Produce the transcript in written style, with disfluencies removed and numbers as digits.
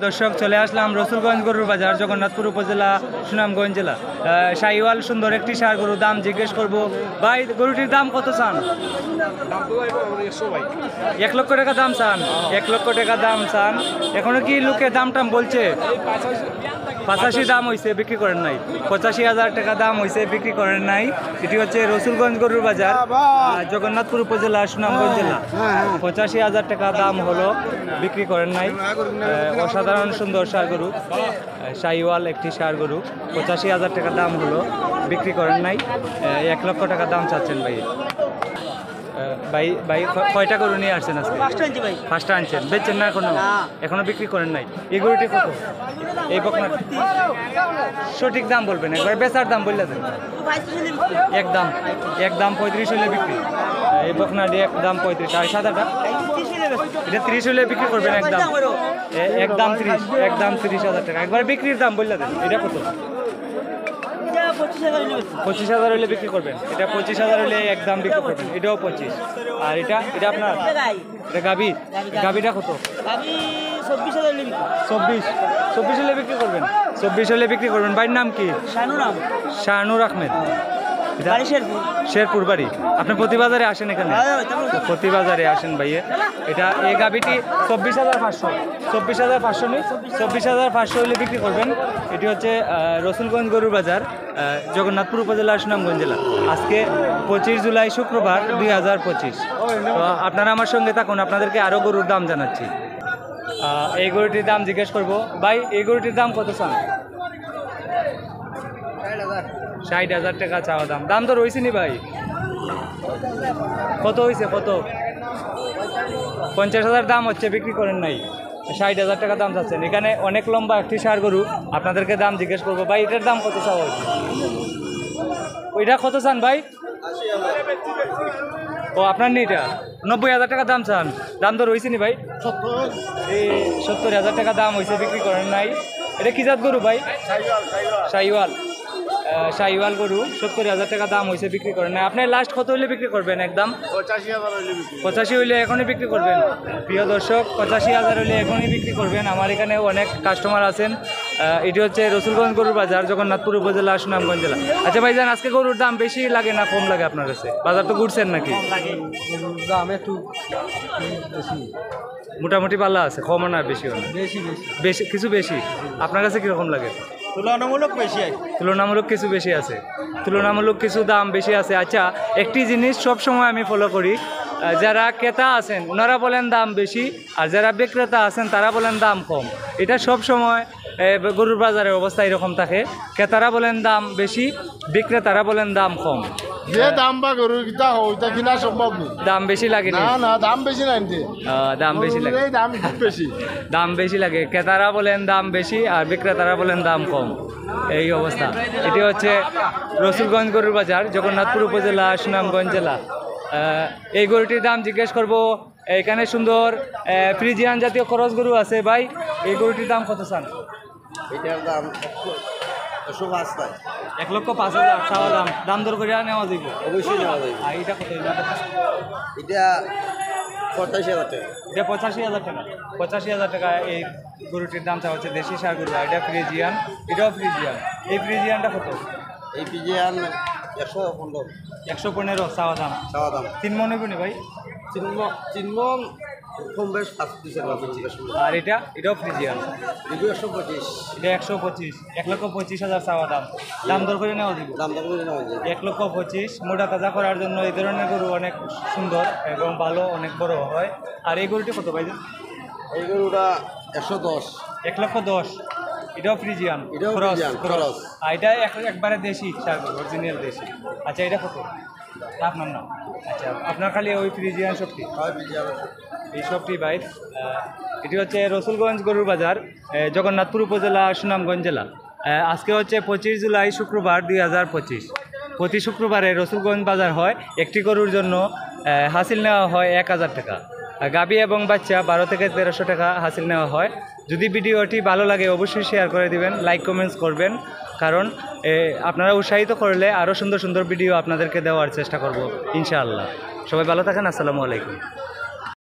দর্শক চলে আসলাম রসুলগঞ্জ গরুর বাজার, জগন্নাথপুর উপজেলা, সুনামগঞ্জ জেলা। শাহিওয়াল সুন্দর একটি ষাঁড় গরু, দাম জিজ্ঞেস করবো। ভাই গরুটির দাম কত চান? 1 লক্ষ টাকা দাম চান। 1 লক্ষ টাকা দাম চান। এখনো কি লোকে দাম টাম বলছে? 85 দাম হয়েছে, বিক্রি করেন নাই। 85,000 টাকা দাম হয়েছে, বিক্রি করেন নাই। এটি হচ্ছে রসুলগঞ্জ গরুর বাজার, জগন্নাথপুর উপজেলা, সুনামগঞ্জ জেলা। 85,000 টাকা দাম হলো, বিক্রি করেন নাই। অসাধারণ সুন্দর ষাঁড় গরু, শাহিওয়াল একটি ষাঁড় গরু। 85,000 টাকা দাম হলো, বিক্রি করেন নাই। 1 লক্ষ টাকা দাম চাচ্ছেন ভাই। ভাই ভাই কয়টা গরু নিয়ে আসছেন আজকে? ফার্স্টটা আনছেন, বেচছেন না এখনো? এখনো বিক্রি করেন নাই। এই গরুটি কত? এই বকনা সঠিক দাম বলবেন, একবার বেচার দাম বললে দেন। একদম 35 হলে বিক্রি। এই বকনাটি একদম 35। আর সাদাটা এটা 30 হলে বিক্রি করবেন। একদম 30,000 টাকা। একবার বিক্রির দাম বললে দেন। এটা কত? 25,000 হলে বিক্রি করবেন। এটা 25,000 হলে একদম বিক্রি করবেন। এটাও 25। আর এটা আপনার এটা গাবিটা কত? 24 হলে বিক্রি করবেন। 24 হলে বিক্রি করবেন। ভাইয়ের নাম কি? শাহানুর আহমেদ। শেরপুর বাড়ি। আপনি প্রতি বাজারে আসেন এখানে? প্রতি বাজারে আসেন ভাইয়ে। এটা এই গাবিটি 24,500। 24,500 নেই, 24,500 হলে বিক্রি করবেন। এটি হচ্ছে রসুলগঞ্জ গরুর বাজার, জগন্নাথপুর উপজেলা, সুনামগঞ্জ জেলা। আজকে 25 জুলাই শুক্রবার 2025। তো আপনারা আমার সঙ্গে থাকুন, আপনাদেরকে আরও গরুর দাম জানাচ্ছি। এই গরুটির দাম জিজ্ঞেস করবো। ভাই এই গরুটির দাম কত চান? 60,000 টাকা চাওয়া দাম। দাম তো রয়েছে নি ভাই? কত হয়েছে? কত? 50,000 দাম হচ্ছে, বিক্রি করেন নাই। 60,000 টাকা দাম চাচ্ছেন। এখানে অনেক লম্বা একটি ষাঁড় গরু, আপনাদেরকে দাম জিজ্ঞেস করবো। ভাই এটার দাম কত চাওয়া হয়েছে? ওইটা কত চান ভাই? ও আপনার নেই, এটা 90,000 টাকা দাম চান। দাম তো রয়েছে নি ভাই? এই 70,000 টাকা দাম হয়েছে, বিক্রি করেন নাই। এটা কি জাত গরু ভাই? শাহিওয়াল গরু। 70,000 টাকা দাম হয়েছে, বিক্রি করেন নাই। আপনি লাস্ট কত হইলে বিক্রি করবেন? একদম 85 হইলে এখনই বিক্রি করবেন। প্রিয় দর্শক, 85,000 হইলে এখনই বিক্রি করবেন। আমার এখানে অনেক কাস্টমার আছেন। এটি হচ্ছে রসুলগঞ্জ গরুর বাজার, জগন্নাথপুর উপজেলা, সুনামগঞ্জ জেলা। আচ্ছা ভাইজান, আজকে গরুর দাম বেশি লাগে না কম লাগে আপনার কাছে? বাজার তো ঘুরছেন নাকি? দাম একটু মোটামুটি পাল্লা আছে, কমও না বেশিও না? বেশি কিছু বেশি। আপনার কাছে কীরকম লাগে? তুলনামূলক কিছু বেশি আছে, তুলনামূলক কিছু দাম বেশি আছে। আচ্ছা, একটি জিনিস সব সময় আমি ফলো করি, যারা ক্রেতা আছেন ওনারা বলেন দাম বেশি, আর যারা বিক্রেতা আছেন তারা বলেন দাম কম। এটা সব সময় গরুর বাজারের অবস্থা এরকম থাকে। ক্রেতারা বলেন দাম বেশি, বিক্রেতারা বলেন দাম কম। যে দাম বা গরু কিনা ওইটা কিনা সম্ভব নেই। দাম বেশি লাগে না, দাম বেশি নাই। দাম বেশি লাগে, দাম খুব বেশি। দাম বেশি লাগে। ক্রেতারা বলেন দাম বেশি আর বিক্রেতারা বলেন দাম কম। এই অবস্থা। এটি হচ্ছে রসুলগঞ্জ গরুর বাজার, জগন্নাথপুর উপজেলা, সুনামগঞ্জ জেলা। এই গরুটির দাম জিজ্ঞেস করবো। এখানে সুন্দর ফ্রিজিয়ান জাতীয় খরচ গরু আছে। ভাই এই গরুটির দাম কত চান? এটার দাম 1,05,000 চাওয়া দাম। দাম দর করে নেওয়া যাবে? অবশ্যই নেওয়া যাবে। আর এটা কত? এটা 85,000 টাকা। এটা 85,000 টাকা। 85,000 টাকা এই গরুটির দাম চাওয়া হচ্ছে। দেশি ষাঁড় গরু। এটা ফ্রিজিয়ান, এটাও ফ্রিজিয়ান। এই ফ্রিজিয়ানটা কত? এই পিজিয়ান 115 চাওয়া দাম। 3 মন হইব নি ভাই? 3 মন কম বেশ 5 দিছেন। আর এটাও ফ্রিজিয়ান। এটা 125। এটা 125। 1,25,000 চাওয়া দাম। দাম দর করে নেওয়া যাবে? দাম দর করে নেওয়া যাবে। 1,25,000 মোটা তাজা করার জন্য এই ধরনের গরু অনেক সুন্দর এবং ভালো, অনেক বড় হয়। আর এই গরুটি কত ভাই? এই গরুটা 110। 1,10,000। এটাও ফ্রিজিয়ান, খরচ। আর এটা একবারে দেশি ষাঁড় গরু, অরিজিনাল দেশি। আচ্ছা, এটা কত? আপনার না? আচ্ছা, আপনার খালি ওই ফ্রিজিয়ান সবটি? এই সবটি ভাই। এটি হচ্ছে রসুলগঞ্জ গরুর বাজার, জগন্নাথপুর উপজেলা, সুনামগঞ্জ জেলা। আজকে হচ্ছে 25 জুলাই শুক্রবার 2025। প্রতি শুক্রবারে রসুলগঞ্জ বাজার হয়। একটি গরুর জন্য হাসিল নেওয়া হয় 1,000 টাকা। গাভী এবং বাচ্চা 12 থেকে 1300 টাকা হাসিল নেওয়া হয়। যদি ভিডিওটি ভালো লাগে অবশ্যই শেয়ার করে দিবেন, লাইক কমেন্টস করবেন, কারণ আপনারা উৎসাহিত করলে আরও সুন্দর সুন্দর ভিডিও আপনাদেরকে দেওয়ার চেষ্টা করব ইনশাআল্লাহ। সবাই ভালো থাকেন। আসসালামু আলাইকুম।